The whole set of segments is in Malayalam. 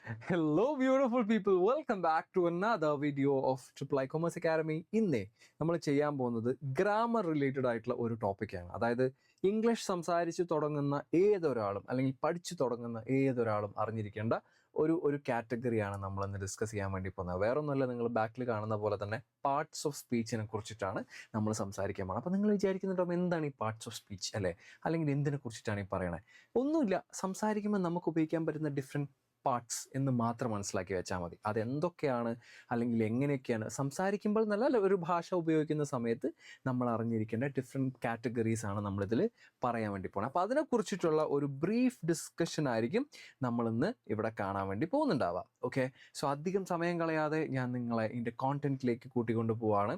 Hello, beautiful people. Welcome back to another video of Triple I Commerce Academy. ഇന്നേ നമ്മൾ ചെയ്യാൻ പോകുന്നത് ഗ്രാമർ റിലേറ്റഡ് ആയിട്ടുള്ള ഒരു ടോപ്പിക്കാണ്. അതായത് ഇംഗ്ലീഷ് സംസാരിച്ച് തുടങ്ങുന്ന ഏതൊരാളും അല്ലെങ്കിൽ പഠിച്ചു തുടങ്ങുന്ന ഏതൊരാളും അറിഞ്ഞിരിക്കേണ്ട ഒരു കാറ്റഗറിയാണ് നമ്മളിന്ന് ഡിസ്കസ് ചെയ്യാൻ വേണ്ടി പോകുന്നത്. വേറൊന്നുമല്ല, നിങ്ങൾ ബാക്കിൽ കാണുന്ന പോലെ തന്നെ പാർട്സ് ഓഫ് സ്പീച്ചിനെ കുറിച്ചിട്ടാണ് നമ്മൾ സംസാരിക്കാൻ പോകുന്നത്. അപ്പോൾ നിങ്ങൾ വിചാരിക്കുന്നുണ്ടാവും, എന്താണ് ഈ പാർട്സ് ഓഫ് സ്പീച്ച് അല്ലേ, അല്ലെങ്കിൽ എന്തിനെ കുറിച്ചിട്ടാണ് ഈ പറയണേ? ഒന്നുമില്ല, സംസാരിക്കുമ്പോൾ നമുക്ക് ഉപയോഗിക്കാൻ പറ്റുന്ന ഡിഫറെൻറ്റ് പാർട്സ് എന്ന് മാത്രം മനസ്സിലാക്കി വെച്ചാൽ മതി. അതെന്തൊക്കെയാണ് അല്ലെങ്കിൽ എങ്ങനെയൊക്കെയാണ് സംസാരിക്കുമ്പോൾ നല്ല ഒരു ഭാഷ ഉപയോഗിക്കുന്ന സമയത്ത് നമ്മൾ അറിഞ്ഞിരിക്കേണ്ട ഡിഫറെൻറ്റ് കാറ്റഗറീസ് ആണ് നമ്മളിതിൽ പറയാൻ വേണ്ടി പോകുന്നത്. അപ്പോൾ അതിനെക്കുറിച്ചിട്ടുള്ള ഒരു ബ്രീഫ് ഡിസ്കഷൻ ആയിരിക്കും നമ്മളിന്ന് ഇവിടെ കാണാൻ വേണ്ടി പോകുന്നുണ്ടാവുക. ഓക്കെ, സോ അധികം സമയം കളയാതെ ഞാൻ നിങ്ങളെ ഇതിൻ്റെ കോണ്ടന്റിലേക്ക് കൂട്ടിക്കൊണ്ട് പോവാണ്.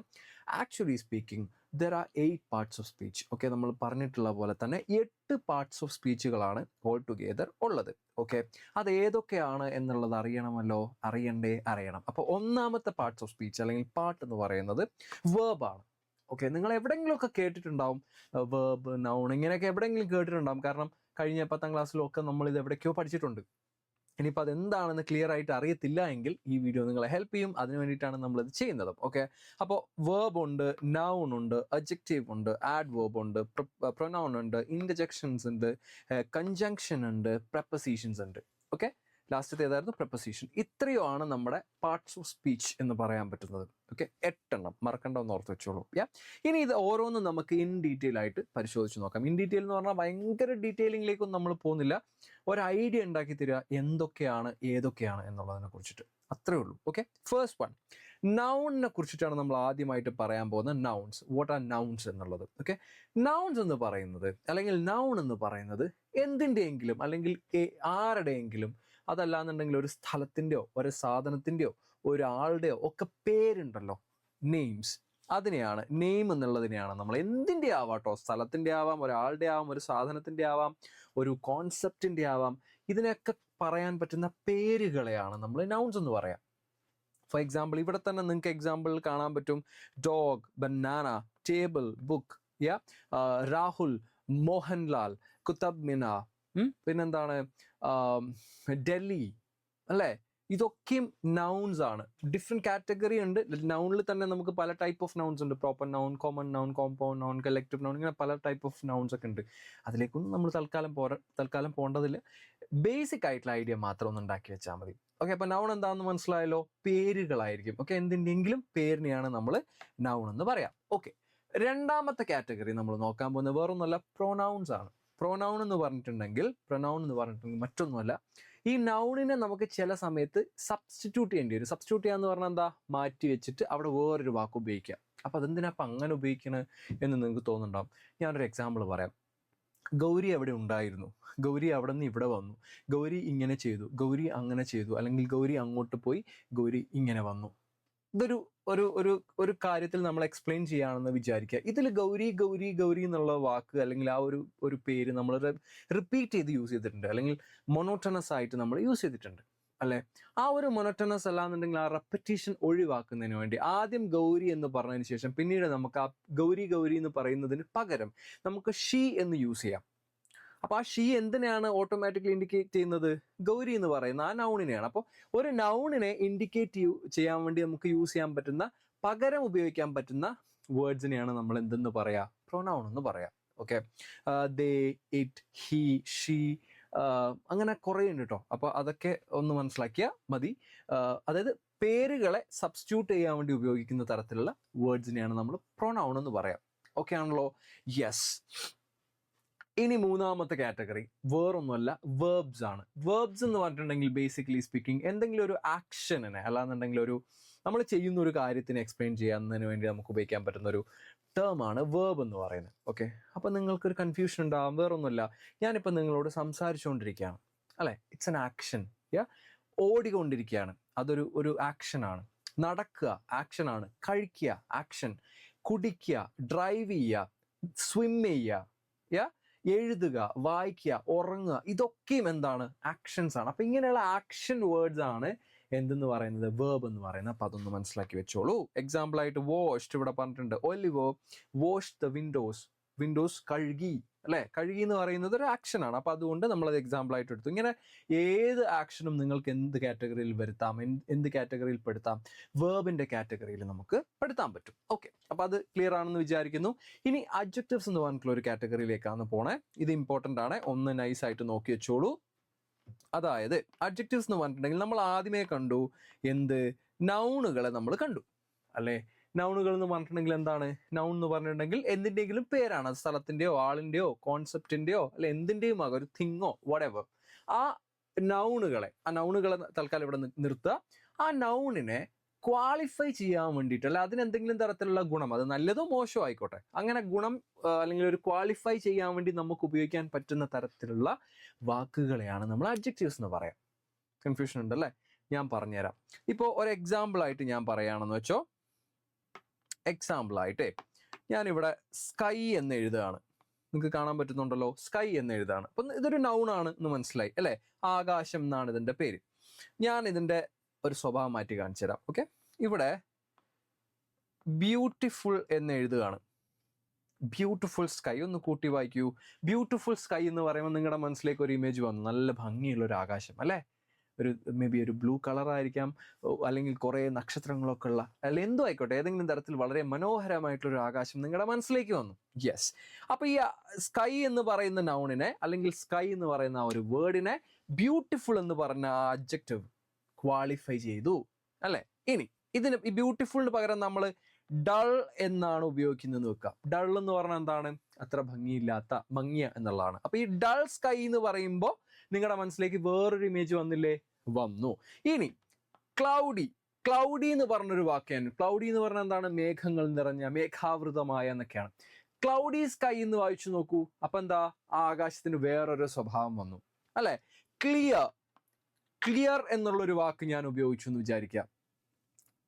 Actually speaking, there are 8 parts of speech. Okay, നമ്മൾ പറഞ്ഞിട്ടുള്ള പോലെ തന്നെ 8 പാർട്സ് ഓഫ് സ്പീച്ചുകളാണ് ഓൾ ടുഗെദർ ഉള്ളത്. ഓക്കെ, അത് ഏതൊക്കെയാണ് എന്നുള്ളത് അറിയണം. അപ്പോൾ ഒന്നാമത്തെ പാർട്സ് ഓഫ് സ്പീച്ച് അല്ലെങ്കിൽ പാർട്ട് എന്ന് പറയുന്നത് വേർബാണ്. ഓക്കെ, നിങ്ങൾ എവിടെയെങ്കിലുമൊക്കെ കേട്ടിട്ടുണ്ടാവും വേർബ്, നൗൺ, ഇങ്ങനെയൊക്കെ എവിടെയെങ്കിലും കേട്ടിട്ടുണ്ടാവും. കാരണം കഴിഞ്ഞ 10ാം ക്ലാസ്സിലൊക്കെ നമ്മളിത് എവിടേക്കോ പഠിച്ചിട്ടുണ്ട്. ഇനിയിപ്പോൾ അതെന്താണെന്ന് ക്ലിയർ ആയിട്ട് അറിയത്തില്ല എങ്കിൽ ഈ വീഡിയോ നിങ്ങളെ ഹെൽപ്പ് ചെയ്യും. അതിന് വേണ്ടിയിട്ടാണ് നമ്മളിത് ചെയ്യുന്നത്. ഓക്കെ, അപ്പോൾ വേർബ് ഉണ്ട്, നൗൺ ഉണ്ട്, അഡ്ജക്റ്റീവ് ഉണ്ട്, ആഡ്വേർബ് ഉണ്ട്, പ്രൊനൗൺ ഉണ്ട്, ഇൻ്റർജെക്ഷൻസ് ഉണ്ട്, കൺജങ്ഷൻ ഉണ്ട്, പ്രപ്പസീഷൻസ് ഉണ്ട്. ഓക്കെ, ലാസ്റ്റത്തെ ഏതായിരുന്നു? പ്രപ്പസീഷൻ. ഇത്രയുമാണ് നമ്മുടെ പാർട്സ് ഓഫ് സ്പീച്ച് എന്ന് പറയാൻ പറ്റുന്നത്. ഓക്കെ, 8 എണ്ണം, മറക്കണ്ടെന്ന് ഓർത്ത് വെച്ചോളൂ. ഇനി ഇത് ഓരോന്നും നമുക്ക് ഇൻ ഡീറ്റെയിൽ ആയിട്ട് പരിശോധിച്ച് നോക്കാം. ഇൻ ഡീറ്റെയിൽ എന്ന് പറഞ്ഞാൽ ഭയങ്കര ഡീറ്റെയിലിംഗിലേക്കൊന്നും നമ്മൾ പോകുന്നില്ല. ഒരു ഐഡിയ ഉണ്ടാക്കി തരിക എന്തൊക്കെയാണ് ഏതൊക്കെയാണ് എന്നുള്ളതിനെ കുറിച്ചിട്ട്, അത്രേ ഉള്ളൂ. ഓക്കെ, ഫസ്റ്റ് വൺ, നൗണിനെ കുറിച്ചിട്ടാണ് നമ്മൾ ആദ്യമായിട്ട് പറയാൻ പോകുന്നത്. നൗൺസ്, വാട്ട് ആർ നൗൺസ് എന്നുള്ളത്. ഓക്കെ, നൗൺസ് എന്ന് പറയുന്നത് അല്ലെങ്കിൽ നൗൺ എന്ന് പറയുന്നത് എന്തിൻ്റെയെങ്കിലും അല്ലെങ്കിൽ ആരുടെയെങ്കിലും, അതല്ലാന്നുണ്ടെങ്കിൽ ഒരു സ്ഥലത്തിൻ്റെയോ ഒരു സാധനത്തിൻ്റെയോ ഒരാളുടെയോ ഒക്കെ പേരുണ്ടല്ലോ, നെയിംസ്, അതിനെയാണ് നെയിം എന്നുള്ളതിനെയാണ് നമ്മൾ എന്തിൻ്റെ ആവാട്ടോ, സ്ഥലത്തിൻ്റെ ആവാം, ഒരാളുടെ ആവാം, ഒരു സാധനത്തിൻ്റെ ആവാം, ഒരു കോൺസെപ്റ്റിൻ്റെ ആവാം, ഇതിനൊക്കെ പറയാൻ പറ്റുന്ന പേരുകളെയാണ് നമ്മൾ നൗൺസ് എന്ന് പറയാം. ഫോർ എക്സാമ്പിൾ, ഇവിടെ തന്നെ നിങ്ങൾക്ക് എക്സാമ്പിൾ കാണാൻ പറ്റും. Dog, banana, table, book, Rahul, Mohanlal, Qutub Minar, പിന്നെന്താണ്, ഡൽഹി, അല്ലേ? ഇതൊക്കെയും നൗൺസ് ആണ്. ഡിഫറെൻറ്റ് കാറ്റഗറി ഉണ്ട്. നൗണിൽ തന്നെ നമുക്ക് പല ടൈപ്പ് ഓഫ് നൗൺസ് ഉണ്ട്. Proper noun, common noun, compound noun, collective noun, ഇങ്ങനെ പല ടൈപ്പ് ഓഫ് നൗൺസ് ഒക്കെ ഉണ്ട്. അതിലേക്കൊന്നും നമ്മൾ തൽക്കാലം പോകേണ്ടതില്ല. ബേസിക് ആയിട്ടുള്ള ഐഡിയ മാത്രം ഒന്ന് ഉണ്ടാക്കി വെച്ചാൽ മതി. ഓക്കെ, അപ്പോൾ നൗൺ എന്താണെന്ന് മനസ്സിലായല്ലോ? പേരുകളായിരിക്കും. ഓക്കെ, എന്തിൻ്റെങ്കിലും പേരിനെയാണ് നമ്മൾ നൗൺ എന്ന് പറയാം. ഓക്കെ, രണ്ടാമത്തെ കാറ്റഗറി നമ്മൾ നോക്കാൻ പോകുന്നത് വേറൊന്നുമല്ല, പ്രൊനൗൺസ് ആണ്. പ്രൊനൗൺ എന്ന് പറഞ്ഞിട്ടുണ്ടെങ്കിൽ മറ്റൊന്നുമല്ല, ഈ നൗണിനെ നമുക്ക് ചില സമയത്ത് സബ്സ്റ്റിറ്റ്യൂട്ട് ചെയ്യേണ്ടി വരും. സബ്സ്റ്റിറ്റ്യൂട്ട് ചെയ്യാന്ന് പറഞ്ഞാൽ എന്താ? മാറ്റി വെച്ചിട്ട് അവിടെ വേറൊരു വാക്ക് ഉപയോഗിക്കുക. അപ്പോൾ അതെന്തിനാ അപ്പം അങ്ങനെ ഉപയോഗിക്കണത് എന്ന് നിങ്ങൾക്ക് തോന്നുന്നുണ്ടാവും. ഞാനൊരു എക്സാമ്പിൾ പറയാം. ഗൗരി അവിടെ ഉണ്ടായിരുന്നു, ഗൗരി അവിടെ നിന്ന് ഇവിടെ വന്നു, ഗൗരി ഇങ്ങനെ ചെയ്തു, ഗൗരി അങ്ങനെ ചെയ്തു, അല്ലെങ്കിൽ ഗൗരി അങ്ങോട്ട് പോയി, ഗൗരി ഇങ്ങനെ വന്നു. ഇതൊരു ഒരു ഒരു ഒരു കാര്യത്തിൽ നമ്മൾ എക്സ്പ്ലെയിൻ ചെയ്യുകയാണെന്ന് വിചാരിക്കുക. ഇതിൽ ഗൗരി ഗൗരി ഗൗരി എന്നുള്ള വാക്ക് അല്ലെങ്കിൽ ആ ഒരു പേര് നമ്മൾ റിപ്പീറ്റ് ചെയ്ത് യൂസ് ചെയ്തിട്ടുണ്ട്, അല്ലെങ്കിൽ മൊണോട്ടണസ് ആയിട്ട് നമ്മൾ യൂസ് ചെയ്തിട്ടുണ്ട്, അല്ലേ? ആ ഒരു മൊണോട്ടണസ് അല്ലാന്നുണ്ടെങ്കിൽ ആ റെപ്പറ്റീഷൻ ഒഴിവാക്കുന്നതിന് വേണ്ടി ആദ്യം ഗൗരി എന്ന് പറഞ്ഞതിന് ശേഷം പിന്നീട് നമുക്ക് ആ ഗൗരി ഗൗരി എന്ന് പറയുന്നതിന് പകരം നമുക്ക് ഷീ എന്ന് യൂസ് ചെയ്യാം. അപ്പോൾ ആ ഷീ എന്തിനാണ് ഓട്ടോമാറ്റിക്കലി ഇൻഡിക്കേറ്റ് ചെയ്യുന്നത്? ഗൗരി എന്ന് പറയുന്ന ആ നൗണിനെയാണ്. അപ്പോൾ ഒരു നൗണിനെ ഇൻഡിക്കേറ്റ് ചെയ്യാൻ വേണ്ടി നമുക്ക് യൂസ് ചെയ്യാൻ പറ്റുന്ന, പകരം ഉപയോഗിക്കാൻ പറ്റുന്ന വേർഡ്സിനെയാണ് നമ്മൾ എന്തെന്ന് പറയാം? പ്രൊനൗൺ എന്ന് പറയാം. Okay, they, it, he, she, അങ്ങനെ കുറേ ഉണ്ട് കേട്ടോ. അപ്പോൾ അതൊക്കെ ഒന്ന് മനസ്സിലാക്കിയാൽ മതി. അതായത് പേരുകളെ സബ്സ്റ്റിറ്റ്യൂട്ട് ചെയ്യാൻ വേണ്ടി ഉപയോഗിക്കുന്ന തരത്തിലുള്ള വേർഡ്സിനെയാണ് നമ്മൾ പ്രൊനൗൺ എന്ന് പറയാം. ഓക്കെ ആണല്ലോ? യെസ്. ഇനി മൂന്നാമത്തെ കാറ്റഗറി വേറൊന്നുമല്ല, വേർബ്സ് ആണ്. വേർബ്സ് എന്ന് പറഞ്ഞിട്ടുണ്ടെങ്കിൽ ബേസിക്കലി സ്പീക്കിംഗ് എന്തെങ്കിലും ഒരു ആക്ഷനെ, അല്ലാന്നുണ്ടെങ്കിൽ നമ്മൾ ചെയ്യുന്ന ഒരു കാര്യത്തിനെ എക്സ്പ്ലെയിൻ ചെയ്യാന്നതിന് വേണ്ടി നമുക്ക് ഉപയോഗിക്കാൻ പറ്റുന്ന ഒരു ടേമാണ് വേർബ് എന്ന് പറയുന്നത്. ഓക്കെ, അപ്പോൾ നിങ്ങൾക്കൊരു കൺഫ്യൂഷൻ ഉണ്ടാകും. വേറൊന്നുമില്ല, ഞാനിപ്പോൾ നിങ്ങളോട് സംസാരിച്ചുകൊണ്ടിരിക്കുകയാണ്, അല്ലേ? It's an action. ഓടിക്കൊണ്ടിരിക്കുകയാണ്, അതൊരു ആക്ഷനാണ്. നടക്കുക ആക്ഷനാണ്, കഴിക്കുക ആക്ഷൻ, കുടിക്കുക, ഡ്രൈവ് ചെയ്യുക, സ്വിം ചെയ്യുക, എഴുതുക, വായിക്കുക, ഉറങ്ങുക, ഇതൊക്കെയും എന്താണ്? ആക്ഷൻസ് ആണ്. അപ്പം ഇങ്ങനെയുള്ള ആക്ഷൻ വേർഡ്സ് ആണ് എന്തെന്ന് പറയുന്നത്? വേർബ് എന്ന് പറയുന്നത്. അപ്പം അതൊന്ന് മനസ്സിലാക്കി വെച്ചോളൂ. എക്സാമ്പിൾ ആയിട്ട് വാഷ്ഡ് ഇവിടെ പറഞ്ഞിട്ടുണ്ട്. Oliver wash the windows. Windows കഴുകി, അല്ലെ? കഴുകി എന്ന് പറയുന്നത് ഒരു ആക്ഷനാണ്. അപ്പൊ അതുകൊണ്ട് നമ്മളത് എക്സാമ്പിൾ ആയിട്ട് എടുത്തു. ഇങ്ങനെ ഏത് ആക്ഷനും നിങ്ങൾക്ക് എന്ത് കാറ്റഗറിയിൽ വരുത്താം, എന്ത് കാറ്റഗറിയിൽ പെടുത്താം? വേർബിന്റെ കാറ്റഗറിയിൽ നമുക്ക് പെടുത്താൻ പറ്റും. ഓക്കെ, അപ്പൊ അത് ക്ലിയർ ആണെന്ന് വിചാരിക്കുന്നു. ഇനി അഡ്ജക്റ്റീവ്സ് എന്ന് പറഞ്ഞിട്ടുള്ള ഒരു കാറ്റഗറിയിലേക്കാണ് പോണേ. ഇത് ഇമ്പോർട്ടൻ്റ് ആണ്, ഒന്ന് നൈസ് ആയിട്ട് നോക്കി വെച്ചോളൂ. അതായത് അഡ്ജക്റ്റീവ്സ് എന്ന് പറഞ്ഞിട്ടുണ്ടെങ്കിൽ നമ്മൾ ആദ്യമേ കണ്ടു എന്ത്? നൗണുകളെ നമ്മൾ കണ്ടു, അല്ലേ? നൗണുകൾ എന്ന് പറഞ്ഞിട്ടുണ്ടെങ്കിൽ എന്താണ്? നൗൺ എന്ന് പറഞ്ഞിട്ടുണ്ടെങ്കിൽ എന്തിൻ്റെങ്കിലും പേരാണ്. അത് സ്ഥലത്തിൻ്റെയോ ആളിൻ്റെയോ കോൺസെപ്റ്റിൻ്റെയോ അല്ലെ എന്തിൻ്റെയും ആകാം, ഒരു തിങ്ങോ വടെവർ. ആ നൗണുകളെ തൽക്കാലം ഇവിടെ നിർത്തുക. ആ നൗണിനെ ക്വാളിഫൈ ചെയ്യാൻ വേണ്ടിയിട്ട്, അല്ല അതിനെന്തെങ്കിലും തരത്തിലുള്ള ഗുണം, അത് നല്ലതോ മോശമോ ആയിക്കോട്ടെ, അങ്ങനെ ഗുണം അല്ലെങ്കിൽ ഒരു ക്വാളിഫൈ ചെയ്യാൻ വേണ്ടി നമുക്ക് ഉപയോഗിക്കാൻ പറ്റുന്ന തരത്തിലുള്ള വാക്കുകളെയാണ് നമ്മൾ അഡ്ജക്റ്റീവ്സ് എന്ന് പറയാം. കൺഫ്യൂഷൻ ഉണ്ടല്ലേ? ഞാൻ പറഞ്ഞുതരാം. ഇപ്പോൾ ഒരു എക്സാമ്പിൾ ആയിട്ട് ഞാൻ പറയുകയാണെന്ന് വെച്ചോ. എക്സാമ്പിൾ ആയിട്ടേ ഞാനിവിടെ സ്കൈ എന്ന് എഴുതുകയാണ്. നിങ്ങൾക്ക് കാണാൻ പറ്റുന്നുണ്ടല്ലോ, സ്കൈ എന്ന് എഴുതാണ്. അപ്പം ഇതൊരു നൗൺ ആണ് എന്ന് മനസ്സിലായി അല്ലേ? ആകാശം എന്നാണ് ഇതിൻ്റെ പേര്. ഞാൻ ഇതിൻ്റെ ഒരു സ്വഭാവം മാറ്റി കാണിച്ചു തരാം. ഓക്കെ, ഇവിടെ ബ്യൂട്ടിഫുൾ എന്ന് എഴുതുകയാണ്. ബ്യൂട്ടിഫുൾ സ്കൈ ഒന്ന് കൂട്ടി വായിക്കൂ. ബ്യൂട്ടിഫുൾ സ്കൈ എന്ന് പറയുമ്പോൾ നിങ്ങളുടെ മനസ്സിലേക്ക് ഒരു ഇമേജ് വന്നു, നല്ല ഭംഗിയുള്ള ഒരു ആകാശം അല്ലേ? ഒരു മേ ബി ഒരു ബ്ലൂ കളറായിരിക്കാം, അല്ലെങ്കിൽ കുറേ നക്ഷത്രങ്ങളൊക്കെ ഉള്ള, അല്ല എന്തോ ആയിക്കോട്ടെ, ഏതെങ്കിലും തരത്തിൽ വളരെ മനോഹരമായിട്ടുള്ളൊരു ആകാശം നിങ്ങളുടെ മനസ്സിലേക്ക് വന്നു. യെസ്. അപ്പൊ ഈ സ്കൈ എന്ന് പറയുന്ന നൗണിനെ, അല്ലെങ്കിൽ സ്കൈ എന്ന് പറയുന്ന ആ ഒരു വേർഡിനെ ബ്യൂട്ടിഫുൾ എന്ന് പറഞ്ഞ ആ അഡ്ജക്റ്റീവ് ക്വാളിഫൈ ചെയ്തു, അല്ലെ? ഇനി ഇതിന് ഈ ബ്യൂട്ടിഫുളിന് പകരം നമ്മൾ ഡൾ എന്നാണ് ഉപയോഗിക്കുന്നത് വെക്കുക. ഡൾ എന്ന് പറഞ്ഞാൽ എന്താണ്? അത്ര ഭംഗിയില്ലാത്ത, മങ്ങിയ എന്നുള്ളതാണ്. അപ്പൊ ഈ ഡൾ സ്കൈ എന്ന് പറയുമ്പോൾ നിങ്ങളുടെ മനസ്സിലേക്ക് വേറൊരു ഇമേജ് വന്നില്ലേ? വന്നു. ഇനി ക്ലൗഡി, ക്ലൗഡി എന്ന് പറഞ്ഞൊരു വാക്കാണ്. ക്ലൗഡി എന്ന് പറഞ്ഞാൽ എന്താണ്? മേഘങ്ങൾ നിറഞ്ഞ, മേഘാവൃതമായ എന്നൊക്കെയാണ്. ക്ലൗഡി സ്കൈ എന്ന് വായിച്ചു നോക്കൂ. അപ്പൊ എന്താ? ആ ആകാശത്തിന് വേറൊരു സ്വഭാവം വന്നു, അല്ലെ? ക്ലിയർ, ക്ലിയർ എന്നുള്ളൊരു വാക്ക് ഞാൻ ഉപയോഗിച്ചു എന്ന് വിചാരിക്കാം.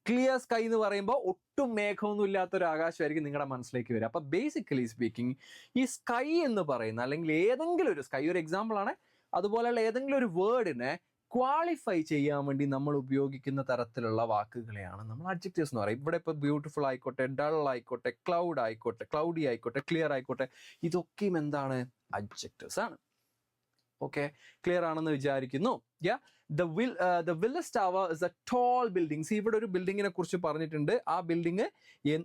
ക്ലിയർ സ്കൈ എന്ന് പറയുമ്പോൾ ഒട്ടും മേഘമൊന്നും ഇല്ലാത്തൊരു ആകാശമായിരിക്കും നിങ്ങളുടെ മനസ്സിലേക്ക് വരിക. അപ്പൊ ബേസിക്കലി സ്പീക്കിംഗ്, ഈ സ്കൈ എന്ന് പറയുന്ന, അല്ലെങ്കിൽ ഏതെങ്കിലും ഒരു സ്കൈ ഒരു എക്സാമ്പിൾ ആണ്, അതുപോലെയുള്ള ഏതെങ്കിലും ഒരു വേർഡിനെ ക്വാളിഫൈ ചെയ്യാൻ വേണ്ടി നമ്മൾ ഉപയോഗിക്കുന്ന തരത്തിലുള്ള വാക്കുകളെയാണ് നമ്മൾ അഡ്ജക്റ്റീവ്സ് എന്ന് പറയും. ഇവിടെ ഇപ്പോൾ ബ്യൂട്ടിഫുൾ ആയിക്കോട്ടെ, ഡൾ ആയിക്കോട്ടെ, ക്ലൗഡ് ആയിക്കോട്ടെ, ക്ലൗഡി ആയിക്കോട്ടെ, ക്ലിയർ ആയിക്കോട്ടെ, ഇതൊക്കെയും എന്താണ്? അഡ്ജക്റ്റീവ്സ് ആണ്. ഓക്കെ, ക്ലിയർ ആണെന്ന് വിചാരിക്കുന്നു. The Willis Tower is a tall building. ഇവിടെ ഒരു ബിൽഡിങ്ങിനെ കുറിച്ച് പറഞ്ഞിട്ടുണ്ട്. ആ ബിൽഡിങ്,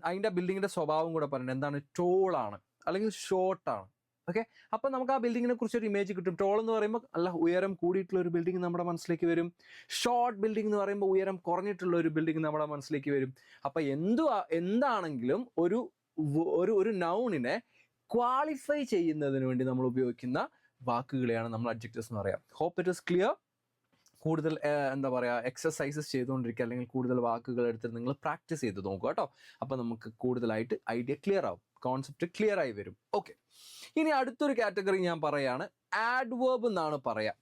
അതിന്റെ ബിൽഡിങ്ങിന്റെ സ്വഭാവം കൂടെ പറഞ്ഞിട്ടുണ്ട്. എന്താണ്? ടോൾ ആണ്, അല്ലെങ്കിൽ ഷോർട്ട് ആണ്. ഓക്കെ, അപ്പൊ നമുക്ക് ആ ബിൽഡിങ്ങിനെ കുറിച്ച് ഒരു ഇമേജ് കിട്ടും. ടോൾ എന്ന് പറയുമ്പോൾ നല്ല ഉയരം കൂടിയിട്ടുള്ള ഒരു ബിൽഡിംഗ് നമ്മുടെ മനസ്സിലേക്ക് വരും. ഷോർട്ട് ബിൽഡിംഗ് എന്ന് പറയുമ്പോൾ ഉയരം കുറഞ്ഞിട്ടുള്ള ഒരു ബിൽഡിംഗ് നമ്മുടെ മനസ്സിലേക്ക് വരും. അപ്പൊ എന്താണെങ്കിലും ഒരു നൗണിനെ ക്വാളിഫൈ ചെയ്യുന്നതിന് വേണ്ടി നമ്മൾ ഉപയോഗിക്കുന്ന വാക്കുകളെയാണ് നമ്മൾ അഡ്ജക്റ്റീവ്സ് എന്ന് പറയാം. Hope it is clear. കൂടുതൽ എന്താ പറയുക, എക്സസൈസസ് ചെയ്തുകൊണ്ടിരിക്കുക, അല്ലെങ്കിൽ കൂടുതൽ വാക്കുകൾ എടുത്തിട്ട് നിങ്ങൾ പ്രാക്ടീസ് ചെയ്ത് നോക്കുക കേട്ടോ. അപ്പം നമുക്ക് കൂടുതലായിട്ട് ഐഡിയ ക്ലിയർ ആവും, കോൺസെപ്റ്റ് ക്ലിയർ ആയി വരും. ഓക്കെ, ഇനി അടുത്തൊരു കാറ്റഗറി ഞാൻ പറയാണ്, ആഡ്വേർബ് എന്നാണ് പറയാ.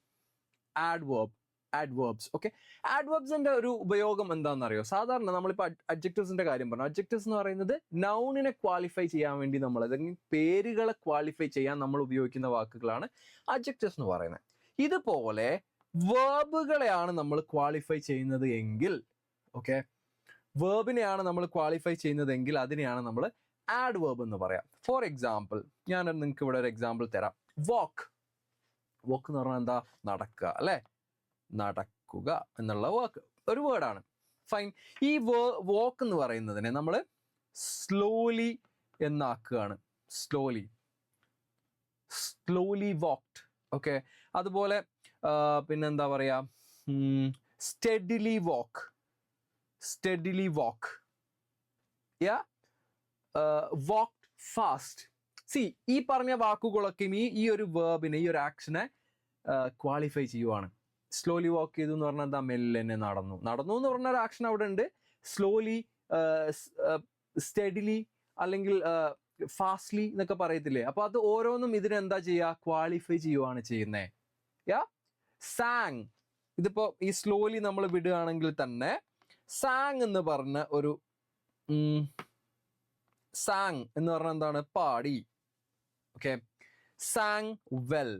ആഡ്വേർബ്സ്. ഓക്കെ, ആഡ്വേർബ്സിന്റെ ഒരു ഉപയോഗം എന്താണെന്നറിയോ? സാധാരണ നമ്മളിപ്പോൾ അഡ്ജക്റ്റീവ്സിന്റെ കാര്യം പറഞ്ഞു. അഡ്ജക്റ്റീവ്സ് എന്ന് പറയുന്നത് നൗണിനെ ക്വാളിഫൈ ചെയ്യാൻ വേണ്ടി നമ്മൾ, അല്ലെങ്കിൽ പേരുകളെ ക്വാളിഫൈ ചെയ്യാൻ നമ്മൾ ഉപയോഗിക്കുന്ന വാക്കുകളാണ് അഡ്ജക്റ്റീവ്സ് എന്ന് പറയുന്നത്. ഇതുപോലെ വേർബുകളെയാണ് നമ്മൾ ക്വാളിഫൈ ചെയ്യുന്നത് എങ്കിൽ, ഓക്കെ, വേർബിനെയാണ് നമ്മൾ ക്വാളിഫൈ ചെയ്യുന്നതെങ്കിൽ അതിനെയാണ് നമ്മൾ ആഡ്വേർബ് എന്ന് പറയാം. ഫോർ എക്സാമ്പിൾ, ഞാൻ നിങ്ങൾക്ക് ഇവിടെ ഒരു എക്സാമ്പിൾ തരാം. വാക്ക് എന്ന് പറഞ്ഞാൽ എന്താ? നടക്കുക, അല്ലെ? നടക്കുക എന്നുള്ള വാക്ക് ഒരു വേർഡാണ്. ഫൈൻ. ഈ വാക്ക് എന്ന് പറയുന്നതിനെ നമ്മൾ സ്ലോലി എന്നാക്കുകയാണ്. Slowly walked. ഓക്കെ, അതുപോലെ പിന്നെന്താ പറയാ, സ്റ്റെഡിലി വാക്ക്. Walked fast. ഈ പറഞ്ഞ വാക്കുകളൊക്കെ ഈ ഒരു വേർബിനെ, ഈ ഒരു ആക്ഷനെ ക്വാളിഫൈ ചെയ്യുവാണ്. സ്ലോലി വാക്ക് ചെയ്തു എന്ന് പറഞ്ഞാൽ എന്താ? മെല്ലനെ നടന്നു എന്ന് പറഞ്ഞ ഒരു ആക്ഷൻ അവിടെ ഉണ്ട്. സ്ലോലി, സ്റ്റെഡിലി, അല്ലെങ്കിൽ ഫാസ്റ്റ്ലി എന്നൊക്കെ പറയത്തില്ലേ? അപ്പൊ അത് ഓരോന്നും ഇതിനെന്താ ചെയ്യുക? ക്വാളിഫൈ ചെയ്യുവാണ് ചെയ്യുന്നത്. സാങ്. ഇതിപ്പോ ഈ സ്ലോലി നമ്മൾ വിടുകയാണെങ്കിൽ തന്നെ സാങ് എന്ന് പറഞ്ഞ ഒരു സാങ് എന്ന് പറഞ്ഞാൽ എന്താണ്? പാടി. Okay, San well.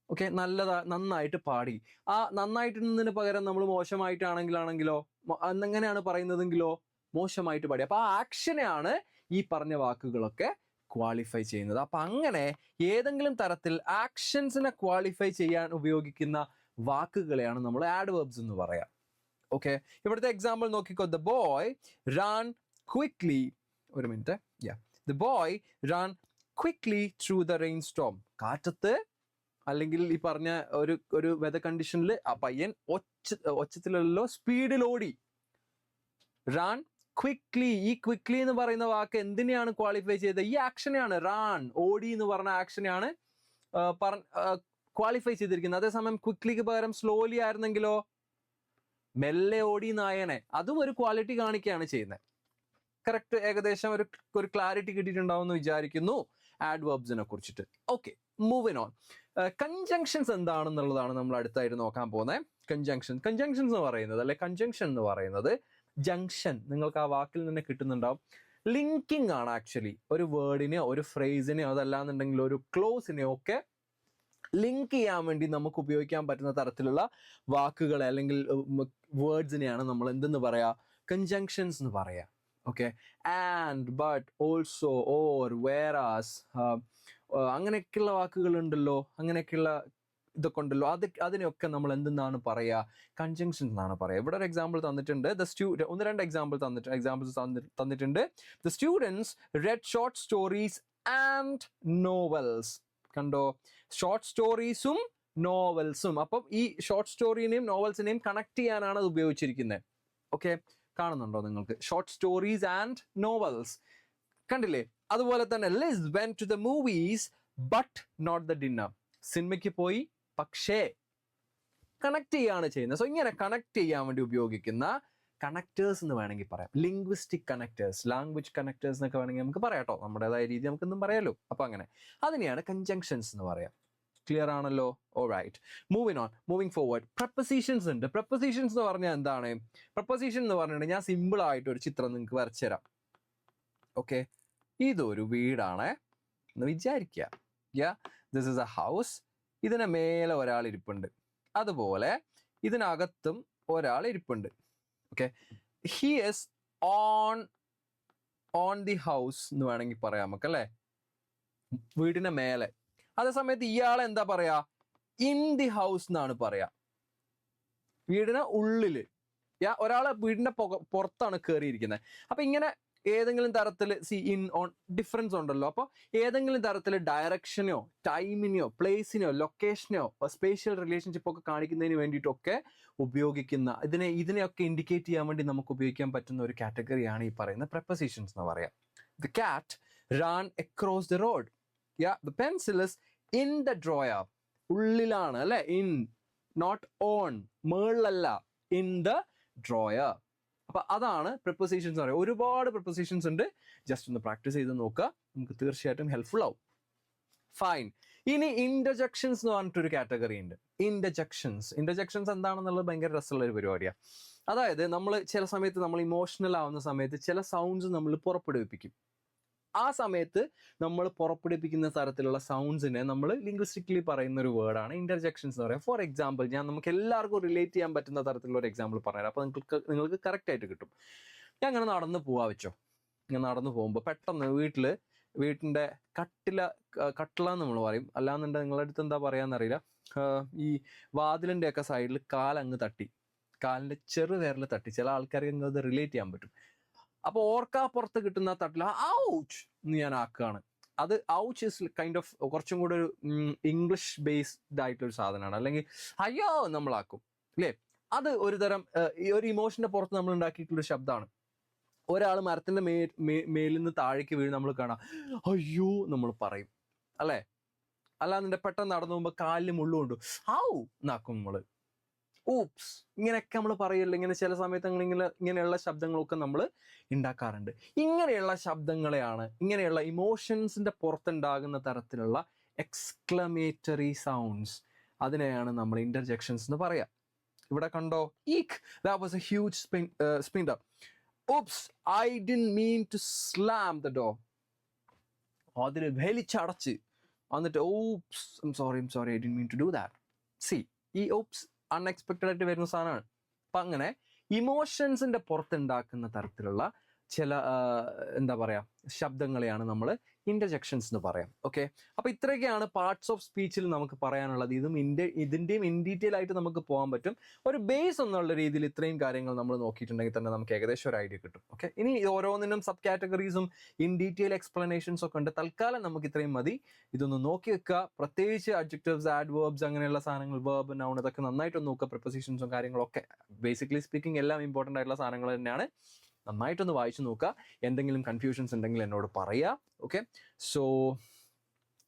ഓക്കെ, നന്നായിട്ട് പാടി. ആ നന്നായിട്ടിരുന്നതിന് പകരം നമ്മൾ മോശമായിട്ടാണെങ്കിലോ, എങ്ങനെയാണ് പറയുന്നതെങ്കിലോ? മോശമായിട്ട് പാടി. അപ്പൊ ആ ആക്ഷനെയാണ് ഈ പറഞ്ഞ വാക്കുകളൊക്കെ ക്വാളിഫൈ ചെയ്യുന്നത്. അപ്പൊ അങ്ങനെ ഏതെങ്കിലും തരത്തിൽ ആക്ഷൻസിനെ ക്വാളിഫൈ ചെയ്യാൻ ഉപയോഗിക്കുന്ന വാക്കുകളെയാണ് നമ്മൾ ആഡ്വേർബ്സ് എന്ന് പറയാം. ഓക്കെ, ഇവിടുത്തെ എക്സാമ്പിൾ നോക്കിക്കോ. ദ ബോയ് റൺ ക്വിക്ലി, ഒരു minute, the boy run quickly through the rainstorm. കാറ്റത്ത് അല്ലെങ്കിൽ ഈ പറഞ്ഞ ഒരു വെതർ കണ്ടീഷനിൽ ആ പയ്യൻ ഒച്ചത്തിലല്ലോ സ്പീഡിൽ ഓടി. റൺ ക്വിക്ലി, ഈ ക്വിക്ലി എന്ന് പറയുന്ന വാക്ക് എന്തിനെയാണ് ക്വാളിഫൈ ചെയ്തത്? ഈ ആക്ഷനെയാണ്. റൺ, ഓടി എന്ന് പറഞ്ഞ ആക്ഷനെയാണ് ക്വാളിഫൈ ചെയ്തിരിക്കുന്നത്. അതേസമയം ക്വിക്ലിക്ക് പകരം സ്ലോലി ആയിരുന്നെങ്കിലോ മെല്ലെ ഓടി നായനെ, അതും ഒരു ക്വാളിറ്റി കാണിക്കുകയാണ് ചെയ്യുന്നത്. കറക്റ്റ്, ഏകദേശം ഒരു ക്ലാരിറ്റി കിട്ടിയിട്ടുണ്ടാവും എന്ന് വിചാരിക്കുന്നു ആഡ്വേർബ്സിനെ കുറിച്ചിട്ട്. Okay, moving on. കൺജങ്ഷൻസ് എന്താണെന്നുള്ളതാണ് നമ്മൾ അടുത്തായിട്ട് നോക്കാൻ പോകുന്നത്. കൺജങ്ഷൻസ് എന്ന് പറയുന്നത്, അല്ലെ കൺജങ്ഷൻ എന്ന് പറയുന്നത്, ജംഗ്ഷൻ, നിങ്ങൾക്ക് ആ വാക്കിൽ നിന്ന് കിട്ടുന്നുണ്ടാവും. ലിങ്കിങ് ആണ് ആക്ച്വലി. ഒരു വേർഡിനെയോ ഒരു ഫ്രേസിനെയോ അതല്ലാന്നുണ്ടെങ്കിൽ ഒരു ക്ലോസിനെയോ ഒക്കെ ലിങ്ക് ചെയ്യാൻ വേണ്ടി നമുക്ക് ഉപയോഗിക്കാൻ പറ്റുന്ന തരത്തിലുള്ള വാക്കുകളെ അല്ലെങ്കിൽ വേർഡ്സിനെയാണ് നമ്മൾ എന്തെന്ന് പറയാ? കൺജങ്ഷൻസ് എന്ന് പറയാ. Okay, and, but, also, or, വേറാസ്, അങ്ങനെയൊക്കെയുള്ള വാക്കുകൾ ഉണ്ടല്ലോ, അങ്ങനെയൊക്കെയുള്ള ഇതൊക്കെ ഉണ്ടല്ലോ, അതിനെയൊക്കെ നമ്മൾ എന്തെന്നാണ് പറയാ? കൺജങ്ഷൻസ് എന്നാണ് പറയാ. ഇവിടെ ഒരു എക്സാമ്പിൾ തന്നിട്ടുണ്ട്. ഒന്ന് രണ്ട് എക്സാമ്പിൾസ് തന്നിട്ടുണ്ട്. The students red short stories and novels. കണ്ടോ, ഷോർട്ട് സ്റ്റോറീസും നോവൽസും. അപ്പം ഈ ഷോർട്ട് സ്റ്റോറീനെയും നോവൽസിനെയും കണക്ട് ചെയ്യാനാണ് അത് ഉപയോഗിച്ചിരിക്കുന്നത്. ഓക്കെ, കാണുന്നുണ്ടോ നിങ്ങൾക്ക്? ഷോർട്ട് സ്റ്റോറീസ് ആൻഡ് നോവൽസ്, കണ്ടില്ലേ? അതുപോലെ തന്നെ Liz went to the movies but not the dinner. സിനിമയ്ക്ക് പോയി പക്ഷേ, കണക്ട് ചെയ്യാണ് ചെയ്യുന്നത്. സോ ഇങ്ങനെ കണക്ട് ചെയ്യാൻ വേണ്ടി ഉപയോഗിക്കുന്ന കണക്ടേഴ്സ് എന്ന് വേണമെങ്കിൽ പറയാം. ലിംഗ്വിസ്റ്റിക് കണക്ടേഴ്സ്, ലാംഗ്വേജ് കണക്ടേഴ്സ് എന്നൊക്കെ വേണമെങ്കിൽ നമുക്ക് പറയാം കേട്ടോ. നമ്മുടേതായ രീതി നമുക്കൊന്നും പറയാലോ. അപ്പൊ അങ്ങനെ അതിനെയാണ് കൺജങ്ഷൻസ് എന്ന് പറയാം. ക്ലിയർ ആണല്ലോ? Alright, moving forward. പ്രപ്പോസിഷൻസ് ഉണ്ട്. പ്രപ്പോസിഷൻസ് എന്ന് പറഞ്ഞാൽ എന്താണ്? പ്രപ്പോസിഷൻ എന്ന് പറഞ്ഞിട്ടുണ്ടെങ്കിൽ ഞാൻ സിമ്പിൾ ആയിട്ട് ഒരു ചിത്രം നിങ്ങൾക്ക് വരച്ചു തരാം. ഓക്കെ, ഇതൊരു വീടാണ് എന്ന് വിചാരിക്കുക. This is A house. ഇതിന് മേലെ ഒരാൾ ഇരിപ്പുണ്ട്. അതുപോലെ ഇതിനകത്തും ഒരാൾ ഇരിപ്പുണ്ട്. Okay, he is on the house എന്ന് വേണമെങ്കിൽ പറയാം നമുക്ക്, അല്ലേ? വീടിന് മേലെ. അതേ സമയത്ത് ഇയാളെ എന്താ പറയാ? ഇൻ ദി ഹൗസ് എന്നാണ് പറയാ. വീടിന് ഉള്ളില്. ഒരാളെ വീടിന്റെ പുറത്താണ് കയറിയിരിക്കുന്നത്. അപ്പൊ ഇങ്ങനെ ഏതെങ്കിലും തരത്തിൽ ഇൻ ഓൺ ഡിഫറൻസ് ഉണ്ടല്ലോ. അപ്പോൾ ഏതെങ്കിലും തരത്തിൽ ഡയറക്ഷനെയോ ടൈമിനെയോ പ്ലേസിനെയോ ലൊക്കേഷനെയോ സ്പേഷ്യൽ റിലേഷൻഷിപ്പ് ഒക്കെ കാണിക്കുന്നതിന് വേണ്ടിയിട്ടൊക്കെ ഉപയോഗിക്കുന്ന ഇതിനെയൊക്കെ ഇൻഡിക്കേറ്റ് ചെയ്യാൻ വേണ്ടി നമുക്ക് ഉപയോഗിക്കാൻ പറ്റുന്ന ഒരു കാറ്റഗറിയാണ് ഈ പറയുന്ന പ്രപ്പോസിഷൻസ് എന്ന് പറയാം. The cat ran across the road. The pencil is in the drawer. ഉള്ളിലാണ്, അല്ലെ? ഇൻ, നോട്ട് ഓൺ, മേളിലല്ല, ഇൻ ദ ഡ്രോയർ. അപ്പൊ അതാണ് പ്രപ്പോസിഷൻസ് പറയുക. ഒരുപാട് പ്രപ്പോസിഷൻസ് ഉണ്ട്. ജസ്റ്റ് ഒന്ന് പ്രാക്ടീസ് ചെയ്ത് നോക്കുക, നമുക്ക് തീർച്ചയായിട്ടും ഹെൽപ്ഫുൾ ആവും. ഫൈൻ. ഇനി ഇന്റർജെക്ഷൻസ് എന്ന് പറഞ്ഞിട്ടൊരു കാറ്റഗറി ഉണ്ട്. ഇന്റർജെക്ഷൻസ് എന്താണെന്നുള്ളത് ഭയങ്കര രസമുള്ള ഒരു പരിപാടിയാണ്. അതായത് നമ്മൾ ചില സമയത്ത് നമ്മൾ ഇമോഷണൽ ആവുന്ന സമയത്ത് ചില സൗണ്ട്സ് നമ്മൾ പുറപ്പെടുവിപ്പിക്കും. ആ സമയത്ത് നമ്മൾ പുറപ്പെടുവിപ്പിക്കുന്ന തരത്തിലുള്ള സൗണ്ട്സിനെ നമ്മൾ ലിംഗ്വിസ്റ്റിക്കലി പറയുന്ന ഒരു വേർഡാണ് ഇന്റർജെക്ഷൻസ് എന്ന് പറയുന്നത്. ഫോർ എക്സാമ്പിൾ, നമുക്ക് എല്ലാവർക്കും റിലേറ്റ് ചെയ്യാൻ പറ്റുന്ന തരത്തിലുള്ള ഒരു എക്സാമ്പിൾ പറഞ്ഞുതരാം. അപ്പോൾ നിങ്ങൾക്ക് കറക്റ്റ് ആയിട്ട് കിട്ടും. ഞാൻ അങ്ങനെ നടന്നു പോവാ വെച്ചോ. ഞാൻ നടന്നു പോകുമ്പോൾ പെട്ടെന്ന് വീട്ടിൻ്റെ കട്ടില നമ്മൾ പറയും, അല്ലാന്നുണ്ടെങ്കിൽ നിങ്ങളുടെ അടുത്ത് എന്താ പറയാന്നറിയില്ല, ഈ വാതിലിൻ്റെ ഒക്കെ സൈഡിൽ കാലങ്ങ് തട്ടി, കാലിൻ്റെ ചെറുവിരൽ തട്ടി. ചില ആൾക്കാർക്ക് അത് റിലേറ്റ് ചെയ്യാൻ പറ്റും. അപ്പൊ ഓർക്കാപ്പുറത്ത് കിട്ടുന്ന തട്ടിൽ ഔച്ച് എന്ന് ഞാൻ ആക്കുകയാണ്. അത് ഔച്ച് ഇസ് കൈൻഡ് ഓഫ് കുറച്ചും കൂടെ ഒരു ഇംഗ്ലീഷ് ബേസ്ഡ് ആയിട്ടൊരു സാധനമാണ്. അല്ലെങ്കിൽ അയ്യോ നമ്മളാക്കും, അല്ലേ? അത് ഒരു തരം ഒരു ഇമോഷന്റെ പുറത്ത് നമ്മൾ ഉണ്ടാക്കിയിട്ടുള്ളൊരു ശബ്ദമാണ്. ഒരാൾ മരത്തിന്റെ മേലിൽ നിന്ന് താഴേക്ക് വീണ് നമ്മൾ കാണാം, അയ്യോ നമ്മൾ പറയും, അല്ലേ? അല്ലാതെ പെട്ടെന്ന് നടന്നു പോകുമ്പോൾ കാലിൽ മുള്ളുകൊണ്ടു ഔ എന്നാക്കും നമ്മള്. ഊപ്സ്, ഇങ്ങനെയൊക്കെ നമ്മൾ പറയല്ലോ. ഇങ്ങനെ ചില സമയത്ത് ഇങ്ങനെയുള്ള ശബ്ദങ്ങളൊക്കെ നമ്മൾ ഉണ്ടാക്കാറുണ്ട്. ഇങ്ങനെയുള്ള ശബ്ദങ്ങളെയാണ്, ഇങ്ങനെയുള്ള ഇമോഷൻസിന്റെ പുറത്തുണ്ടാകുന്ന തരത്തിലുള്ള എക്സ്ക്ലമേറ്ററി സൗണ്ട്സ്, അതിനെയാണ് നമ്മൾ ഇന്റർജെക്ഷൻസ് എന്ന് പറയാം. ഇവിടെ കണ്ടോ, ഈക്ക്, that was a huge splinter. Oops, I didn't mean to slam the door. അതിൽ വലിച്ചടച്ച് എന്നിട്ട് oops, I'm sorry, I didn't mean to do that. See, ഈ oops അൺഎക്സ്പെക്റ്റഡ് ആയിട്ട് വരുന്ന സാധനമാണ്. അപ്പം അങ്ങനെ ഇമോഷൻസിന്റെ പുറത്തുണ്ടാക്കുന്ന തരത്തിലുള്ള ചില എന്താ പറയുക ശബ്ദങ്ങളെയാണ് നമ്മൾ ഇൻ്റർജെക്ഷൻസ് എന്ന് പറയാം. ഓക്കെ, അപ്പോൾ ഇത്രയൊക്കെയാണ് പാർട്സ് ഓഫ് സ്പീച്ചിൽ നമുക്ക് പറയാനുള്ളത്. ഇതിൻ്റെയും ഇൻ ഡീറ്റെയിൽ ആയിട്ട് നമുക്ക് പോകാൻ പറ്റും. ഒരു ബേസ് എന്നുള്ള രീതിയിൽ ഇത്രയും കാര്യങ്ങൾ നമ്മൾ നോക്കിയിട്ടുണ്ടെങ്കിൽ തന്നെ നമുക്ക് ഏകദേശം ഒരു ഐഡിയ കിട്ടും. ഓക്കെ, ഇനി ഓരോന്നിനും സബ് കാറ്റഗറീസും ഇൻ ഡീറ്റെയിൽ എക്സ്പ്ലനേഷൻസ് ഒക്കെ ഉണ്ട്. തൽക്കാലം നമുക്ക് ഇത്രയും മതി. ഇതൊന്ന് നോക്കി വെക്കുക. പ്രത്യേകിച്ച് അഡ്ജക്റ്റീവ്സ്, ആഡ്വേർബ്സ്, അങ്ങനെയുള്ള സാധനങ്ങൾ, വേർബ്, നൗൺ, ഇതൊക്കെ നന്നായിട്ടൊന്ന് നോക്കുക. പ്രിപ്പോസിഷൻസും കാര്യങ്ങളൊക്കെ ബേസിക്കലി സ്പീക്കിംഗ് എല്ലാം ഇമ്പോർട്ടൻ്റ് ആയിട്ടുള്ള സാധനങ്ങൾ തന്നെയാണ്. നന്നായിട്ടൊന്ന് വായിച്ചു നോക്കുക. എന്തെങ്കിലും കൺഫ്യൂഷൻസ് ഉണ്ടെങ്കിൽ എന്നോട് പറയുക. Okay, so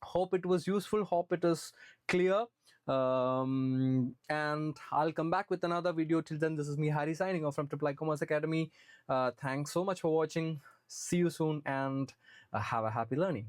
hope it was useful, hope it is clear, and I'll come back with another video. Till then, this is me, Hari, signing off from Triple I Commerce Academy. Thanks so much for watching. See you soon, and have a happy learning.